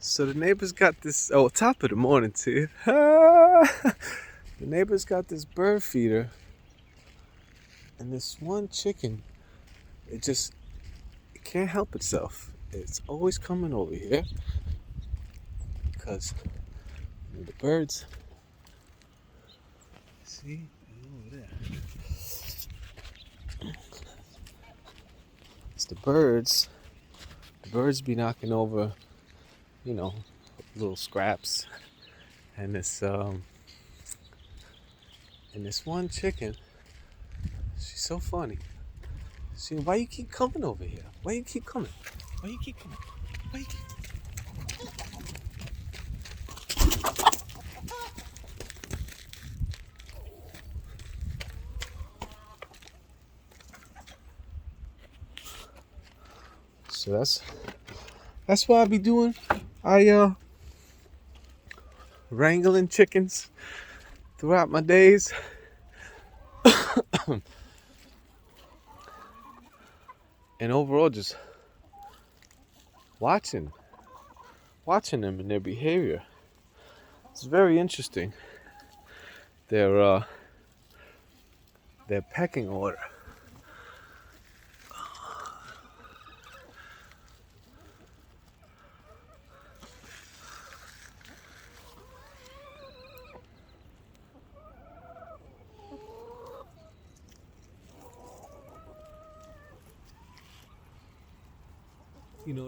So the neighbor's got this. Oh, top of the morning to you. The neighbor's got this bird feeder, and this one chicken. It can't help itself. It's always coming over here because the birds. See over there. It's the birds. The birds be knocking over, little scraps, and this one chicken. She's so funny. Why you keep coming over here? Why you keep coming? Why you keep coming? Why you keep... So that's what I be doing. I wrangling chickens throughout my days. And overall just watching them and their behavior. It's very interesting. Their pecking order.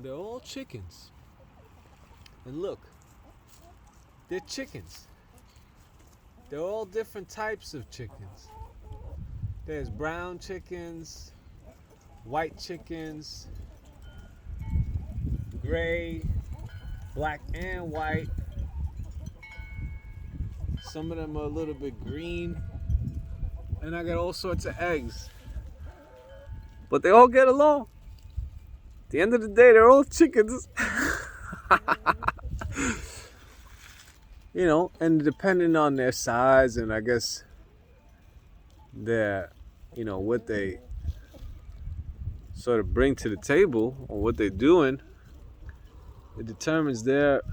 They're all chickens. And look, they're chickens. They're all different types of chickens. There's brown chickens, white chickens, gray, black and white. Some of them are a little bit green. And I got all sorts of eggs. But they all get along. At the end of the day, they're all chickens. And depending on their size and I guess what they sort of bring to the table or what they're doing, it determines their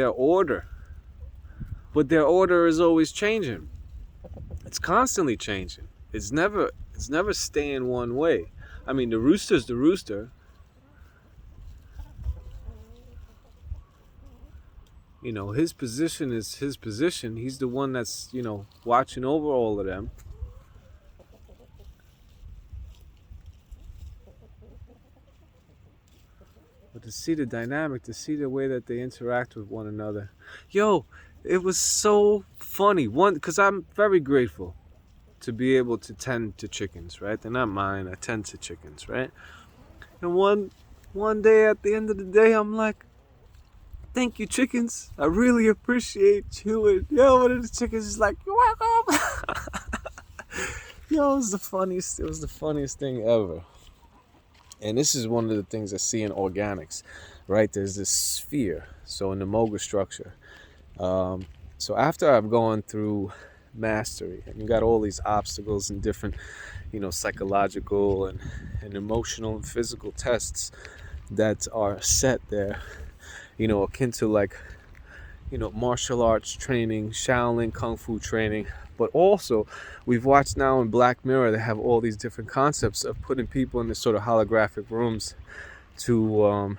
order. But their order is always changing. It's constantly changing. It's never staying one way. I mean, the rooster's the rooster. His position is his position. He's the one that's, watching over all of them. But to see the dynamic, to see the way that they interact with one another. It was so funny. Because I'm very grateful to be able to tend to chickens, right? They're not mine. I tend to chickens, right? And one day at the end of the day, I'm like, thank you, chickens. I really appreciate you. And one of the chickens is like, you're welcome. It was the funniest thing ever. And this is one of the things I see in organics, right? There's this sphere. So in the moga structure. So after I've gone through mastery, and you got all these obstacles and different, psychological and emotional and physical tests that are set there, akin to like, martial arts training, Shaolin Kung Fu training. But also, we've watched now in Black Mirror, they have all these different concepts of putting people in this sort of holographic rooms to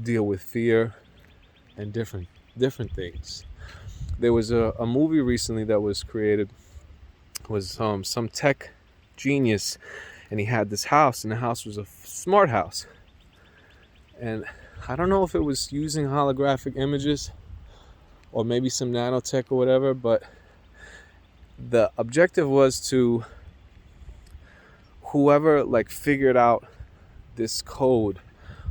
deal with fear and different things. There was a movie recently that was created. Was some tech genius, and he had this house, and the house was a smart house. And I don't know if it was using holographic images or maybe some nanotech or whatever, but the objective was to whoever figured out this code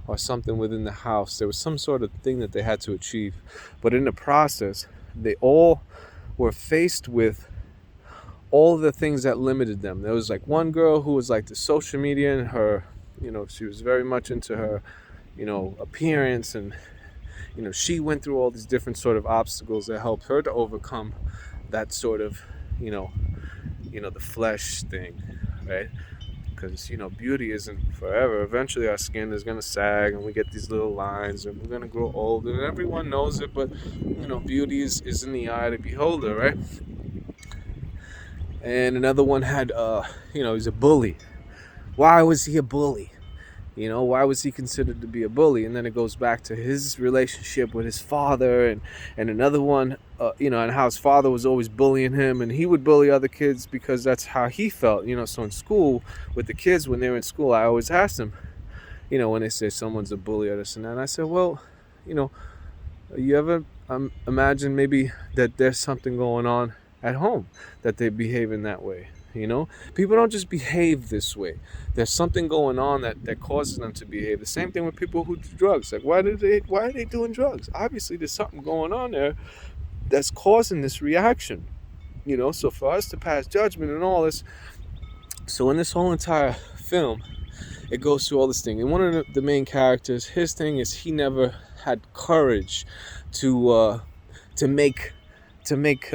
or something within the house, there was some sort of thing that they had to achieve. But in the process, they all were faced with all the things that limited them. There was one girl who was the social media, and her, she was very much into her, appearance, and she went through all these different sort of obstacles that helped her to overcome that sort of, the flesh thing, right? because beauty isn't forever. Eventually our skin is going to sag and we get these little lines and we're going to grow old, and everyone knows it, but beauty is in the eye of the beholder, right? And another one had he's a bully. Why was he a bully? Why was he considered to be a bully? And then it goes back to his relationship with his father, and another one, and how his father was always bullying him, and he would bully other kids because that's how he felt. So in school, with the kids, when they were in school, I always asked them, when they say someone's a bully or this and that, and I said, well, you ever imagine maybe that there's something going on at home that they behave in that way? People don't just behave this way. There's something going on that causes them to behave. The same thing with people who do drugs. Like, why are they doing drugs? Obviously there's something going on there that's causing this reaction. So for us to pass judgment and all this, so in this whole entire film, it goes through all this thing. And one of the main characters, his thing is he never had courage to make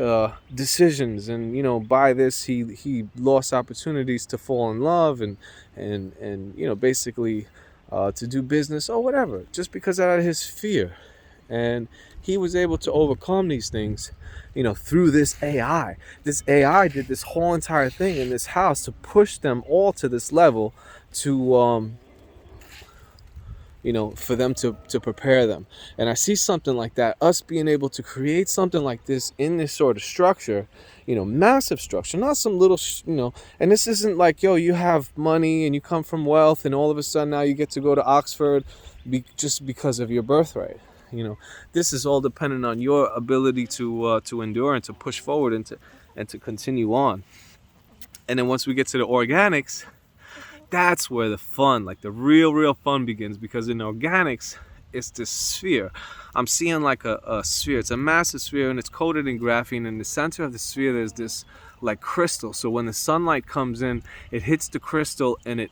decisions, and by this he lost opportunities to fall in love and basically to do business or whatever, just because out of his fear. And he was able to overcome these things through this AI. This AI did this whole entire thing in this house to push them all to this level, to for them to prepare them. And I see something like that, us being able to create something like this in this sort of structure, massive structure, not some little, and this isn't like, you have money and you come from wealth and all of a sudden now you get to go to Oxford just because of your birthright. This is all dependent on your ability to endure and to push forward and to continue on. And then once we get to the organics, that's where the fun, like the real fun begins, because in organics, it's this sphere. I'm seeing like a sphere. It's a massive sphere and it's coated in graphene. In the center of the sphere, there's this like crystal. So when the sunlight comes in, it hits the crystal and it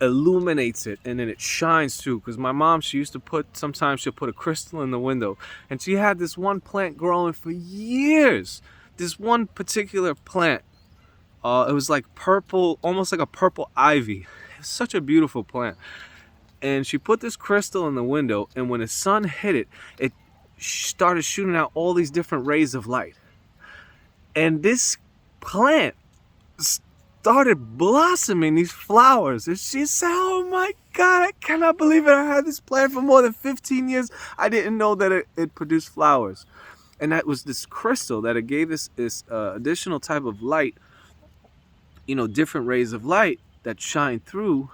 illuminates it, and then it shines through. Because my mom, sometimes she'll put a crystal in the window, and she had this one plant growing for years. This one particular plant, it was like purple, almost like a purple ivy. It's such a beautiful plant. And she put this crystal in the window, and when the sun hit it, it started shooting out all these different rays of light. And this plant started blossoming these flowers. And she said, oh my God, I cannot believe it. I had this plant for more than 15 years. I didn't know that it produced flowers. And that was this crystal that it gave this additional type of light, different rays of light that shine through.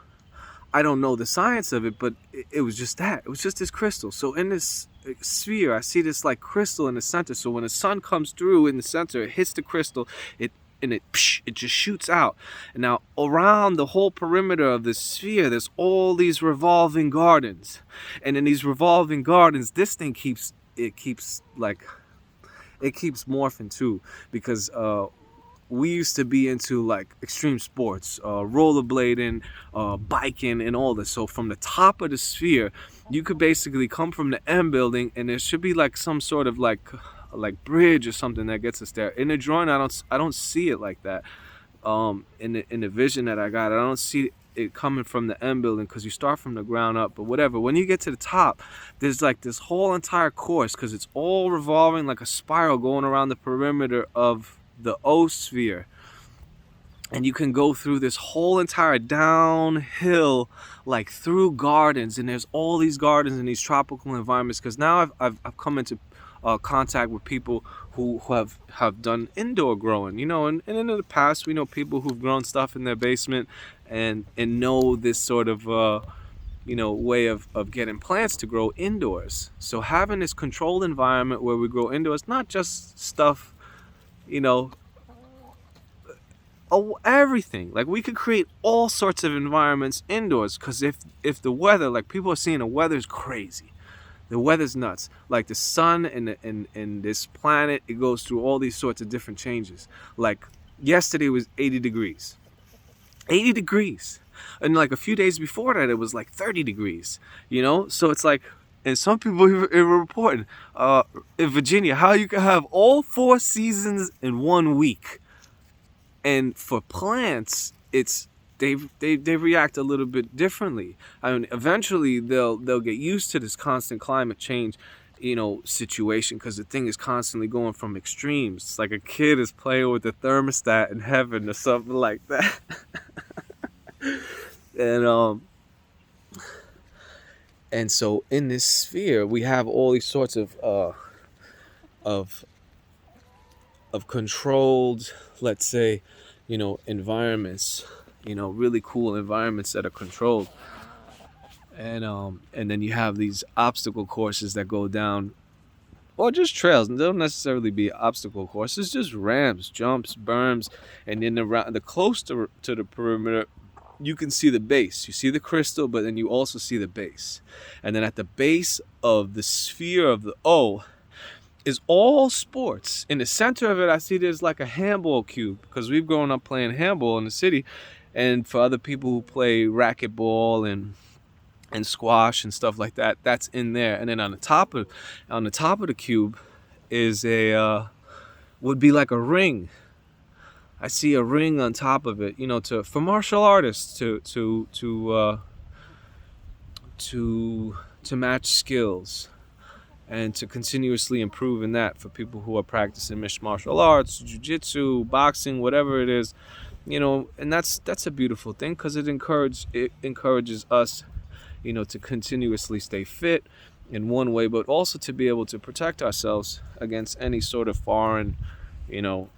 I don't know the science of it, but it was just that. It was just this crystal. So in this sphere, I see this like crystal in the center. So when the sun comes through in the center, it hits the crystal, it just shoots out. And now around the whole perimeter of the sphere, there's all these revolving gardens. And in these revolving gardens, this thing keeps morphing too, because we used to be into like extreme sports, rollerblading, biking, and all this. So from the top of the sphere, you could basically come from the M building, and there should be like some sort of like bridge or something that gets us there. In the drawing, I don't see it like that. In the vision that I got, I don't see it coming from the M building, because you start from the ground up. But whatever, when you get to the top, there's like this whole entire course, because it's all revolving like a spiral going around the perimeter of the O sphere. And you can go through this whole entire downhill, like through gardens, and there's all these gardens in these tropical environments. Because now I've come into contact with people who have done indoor growing, and in the past we know people who've grown stuff in their basement and know this sort of way of getting plants to grow indoors. So having this controlled environment where we grow indoors, not just stuff, everything. Like, we could create all sorts of environments indoors, because if the weather, like people are saying, the weather's crazy. The weather's nuts. Like the sun and this planet, it goes through all these sorts of different changes. Like yesterday was 80 degrees. 80 degrees. And like a few days before that, it was like 30 degrees. So it's like, and some people were reporting in Virginia how you can have all 4 seasons in 1 week. And for plants, it's they react a little bit differently. I mean, eventually they'll get used to this constant climate change, situation, because the thing is constantly going from extremes. It's like a kid is playing with the thermostat in heaven or something like that. and and so in this sphere we have all these sorts of of controlled, let's say, environments, really cool environments that are controlled. And then you have these obstacle courses that go down, or just trails. They don't necessarily be obstacle courses, just ramps, jumps, berms, and then around the close to the perimeter, you can see the base. You see the crystal, but then you also see the base. And then at the base of the sphere of the O is all sports. In the center of it, I see there's like a handball cube, because we've grown up playing handball in the city. And for other people who play racquetball and squash and stuff like that, that's in there. And then on the top of the cube is would be like a ring. I see a ring on top of it, for martial artists to match skills and to continuously improve in that, for people who are practicing mixed martial arts, jiu-jitsu, boxing, whatever it is, and that's a beautiful thing, because it encourages us, to continuously stay fit in one way, but also to be able to protect ourselves against any sort of foreign,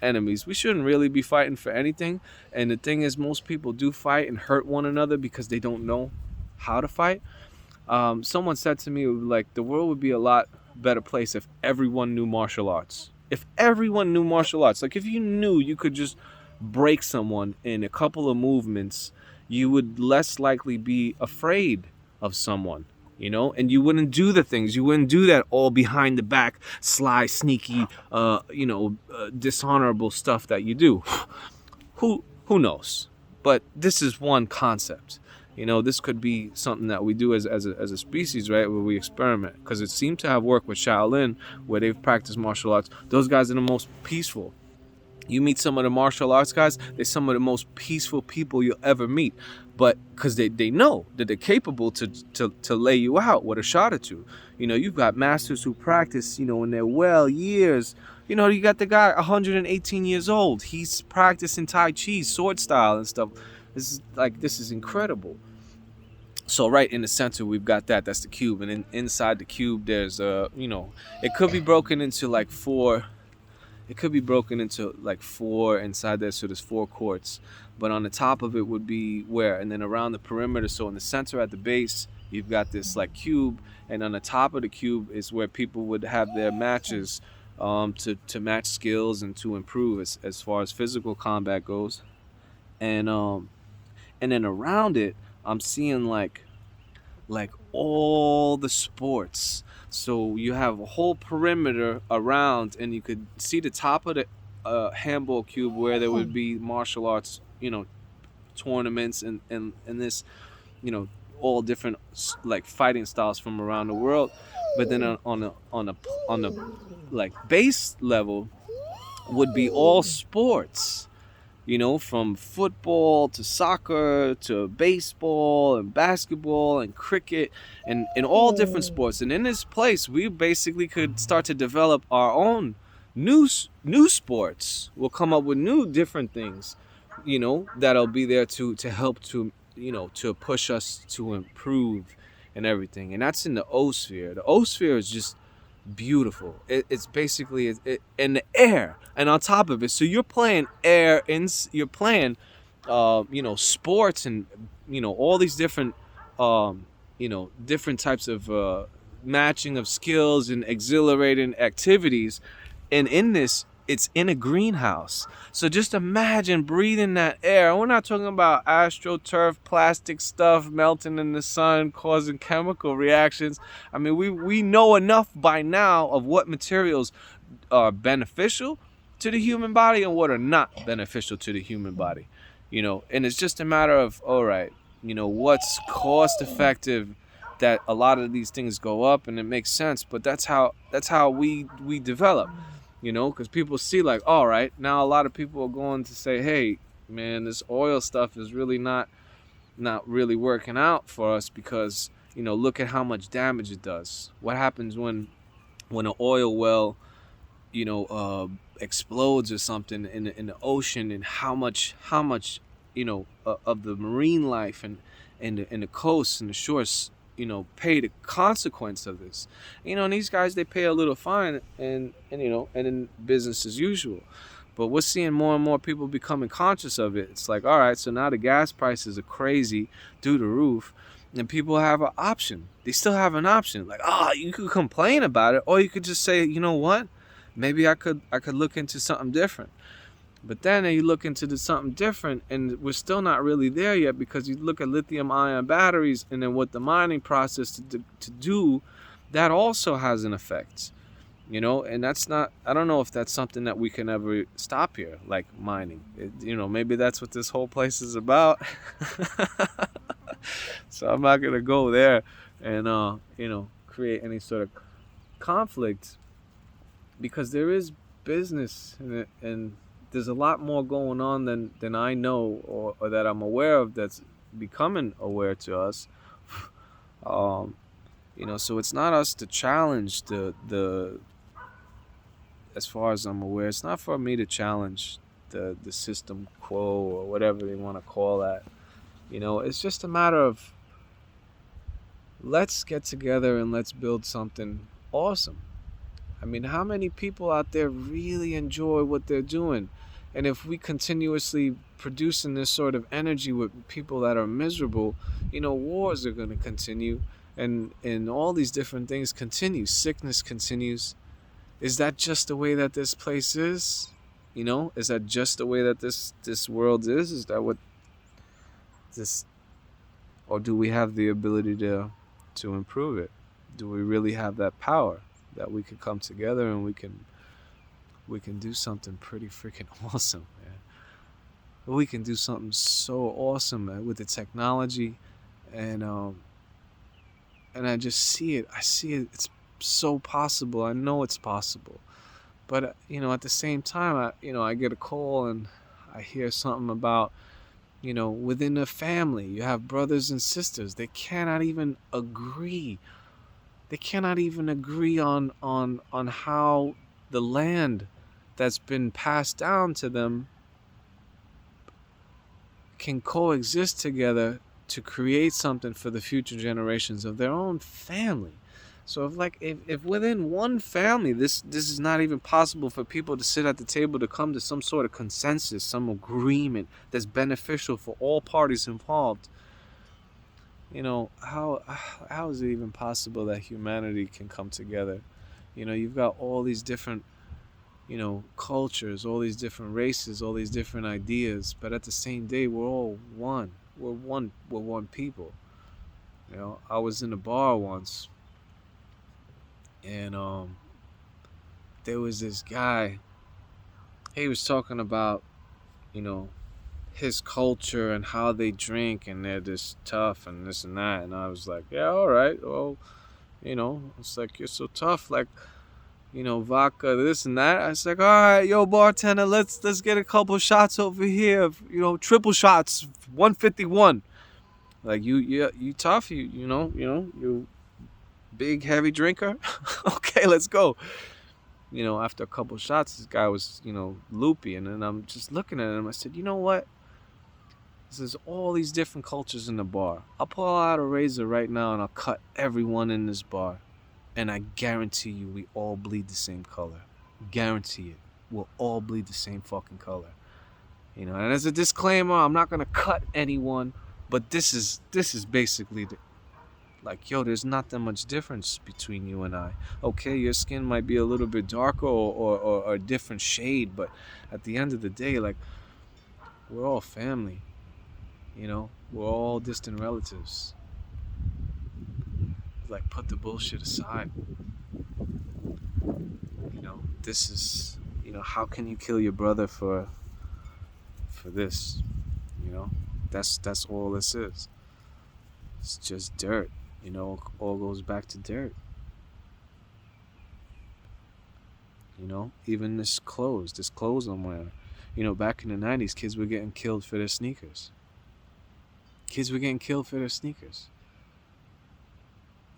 enemies. We shouldn't really be fighting for anything. And the thing is, most people do fight and hurt one another because they don't know how to fight. Someone said to me, like, the world would be a lot better place if everyone knew martial arts. If everyone knew martial arts, like if you knew you could just break someone in a couple of movements, you would less likely be afraid of someone, and you wouldn't do the things. You wouldn't do that all behind the back, sly, sneaky, dishonorable stuff that you do. Who knows? But this is one concept. This could be something that we do as a species, right? Where we experiment, because it seemed to have worked with Shaolin, where they've practiced martial arts. Those guys are the most peaceful. You meet some of the martial arts guys, they're some of the most peaceful people you'll ever meet. But because they know that they're capable to lay you out with a shot or two. You've got masters who practice, in their years. You got the guy 118 years old. He's practicing Tai Chi, sword style and stuff. This is incredible. So right in the center, we've got that. That's the cube. And inside the cube, there's, it could be broken into like four. It could be broken into like four inside there, so there's 4 courts. But on the top of it would be where, and then around the perimeter, so in the center at the base, you've got this like cube, and on the top of the cube is where people would have their matches to match skills and to improve as far as physical combat goes. And then around it, I'm seeing like all the sports. So you have a whole perimeter around, and you could see the top of the handball cube where there would be martial arts, tournaments and this, all different like fighting styles from around the world. But then on the like base level would be all sports. From football to soccer to baseball and basketball and cricket and all different sports. And in this place, we basically could start to develop our own new sports. We'll come up with new different things, that'll be there to help to push us to improve and everything. And that's in the O sphere. The O sphere is just beautiful. It's basically in the air, and on top of it, so you're playing you're playing sports and all these different different types of matching of skills and exhilarating activities. And in this, it's in a greenhouse. So just imagine breathing that air. We're not talking about astroturf, plastic stuff melting in the sun, causing chemical reactions. I mean, we know enough by now of what materials are beneficial to the human body and what are not beneficial to the human body. And it's just a matter of, all right, what's cost effective, that a lot of these things go up, and it makes sense. But that's how we develop. Because people see like, all right, now a lot of people are going to say, hey, man, this oil stuff is really not really working out for us because look at how much damage it does. What happens when an oil well explodes or something in the ocean, and how much of the marine life and the coasts and the shores pay the consequence of this. And these guys, they pay a little fine, and then business as usual. But we're seeing more and more people becoming conscious of it. It's like, all right, so now the gas prices are crazy through the roof, and people have an option. They still have an option. Like, you could complain about it, or you could just say, you know what, maybe I could look into something different. But then you look into something different, and we're still not really there yet, because you look at lithium-ion batteries, and then what the mining process to do, that also has an effect. And that's not, I don't know if that's something that we can ever stop here, like mining. Maybe that's what this whole place is about. So I'm not going to go there and, create any sort of conflict, because there is business in it, and there's a lot more going on than I know, or that I'm aware of, that's becoming aware to us. So it's not us to challenge the as far as I'm aware, it's not for me to challenge the system quo, or whatever they want to call that. It's just a matter of, let's get together and let's build something awesome. I mean, how many people out there really enjoy what they're doing? And if we continuously producing this sort of energy with people that are miserable, wars are going to continue, and all these different things continue. Sickness continues. Is that just the way that this place is? Is that just the way that this world is? Is that what this, or do we have the ability to improve it? Do we really have that power that we could come together and we can do something pretty freaking awesome, man? We can do something so awesome, man, with the technology, and I just see it. I see it. It's so possible. I know it's possible. But at the same time, I get a call and I hear something about, within a family, you have brothers and sisters. They cannot even agree. They cannot even agree on how the land that's been passed down to them can coexist together to create something for the future generations of their own family. So if within one family this is not even possible for people to sit at the table to come to some sort of consensus, some agreement that's beneficial for all parties involved, how is it even possible that humanity can come together? You've got all these different cultures, all these different races, all these different ideas, but at the same day, we're all one. We're one people. I was in a bar once, and there was this guy. He was talking about, you know, his culture and how they drink, and they're just tough and this and that. And I was like, yeah, all right. Well, it's like, you're so tough, like, vodka, this and that. I was like, all right, yo, bartender, let's get a couple shots over here. Triple shots, 151. Like, you tough, you big heavy drinker. Okay, let's go. After a couple shots, this guy was, loopy, and then I'm just looking at him. I said, you know what? There's all these different cultures in the bar. I'll pull out a razor right now and I'll cut everyone in this bar. And I guarantee you, we all bleed the same color. Guarantee it. We'll all bleed the same fucking color. And as a disclaimer, I'm not gonna cut anyone, but this is basically like, yo, there's not that much difference between you and I. Okay, your skin might be a little bit darker or a different shade, but at the end of the day, like, we're all family. We're all distant relatives. Like, put the bullshit aside. This is, how can you kill your brother for this? That's all this is. It's just dirt. All goes back to dirt. Even this clothes I'm wearing. Back in the 90s, kids were getting killed for their sneakers. Kids were getting killed for their sneakers.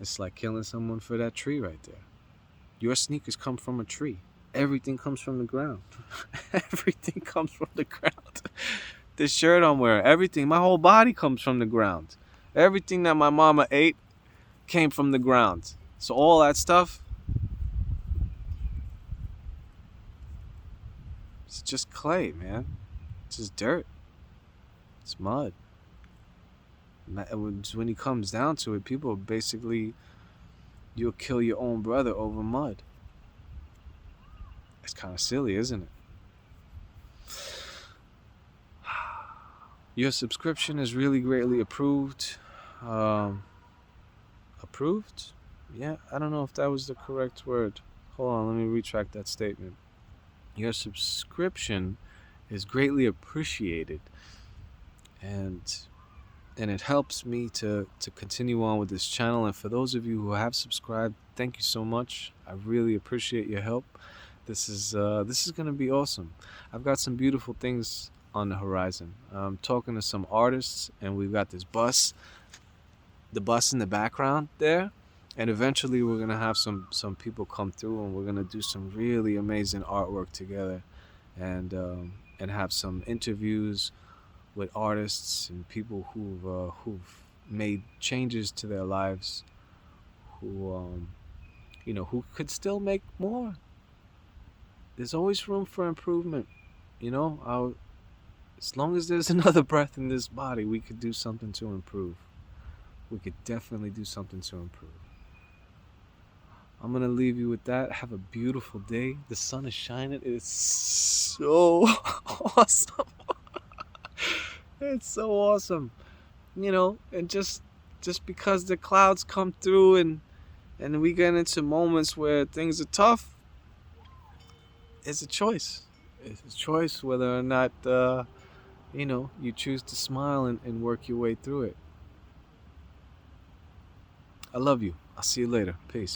It's like killing someone for that tree right there. Your sneakers come from a tree. Everything comes from the ground. Everything comes from the ground. This shirt I'm wearing, everything, my whole body comes from the ground. Everything that my mama ate came from the ground. So all that stuff, it's just clay, man. It's just dirt. It's mud. When it comes down to it, people basically, you'll kill your own brother over mud. It's kind of silly, isn't it? Your subscription is really greatly approved. Approved? Yeah, I don't know if that was the correct word. Hold on, let me retract that statement. Your subscription is greatly appreciated, and it helps me to continue on with this channel. And for those of you who have subscribed, thank you so much. I really appreciate your help. This is gonna be awesome. I've got some beautiful things on the horizon. I'm talking to some artists, and we've got this the bus in the background there, and eventually we're gonna have some people come through, and we're gonna do some really amazing artwork together, and have some interviews with artists and people who've made changes to their lives, who could still make more. There's always room for improvement, as long as there's another breath in this body, we could do something to improve. We could definitely do something to improve. I'm gonna leave you with that. Have a beautiful day. The sun is shining. It's so awesome. It's so awesome. And just because the clouds come through and we get into moments where things are tough, it's a choice. It's a choice whether or not you choose to smile and work your way through it. I love you. I'll see you later. Peace.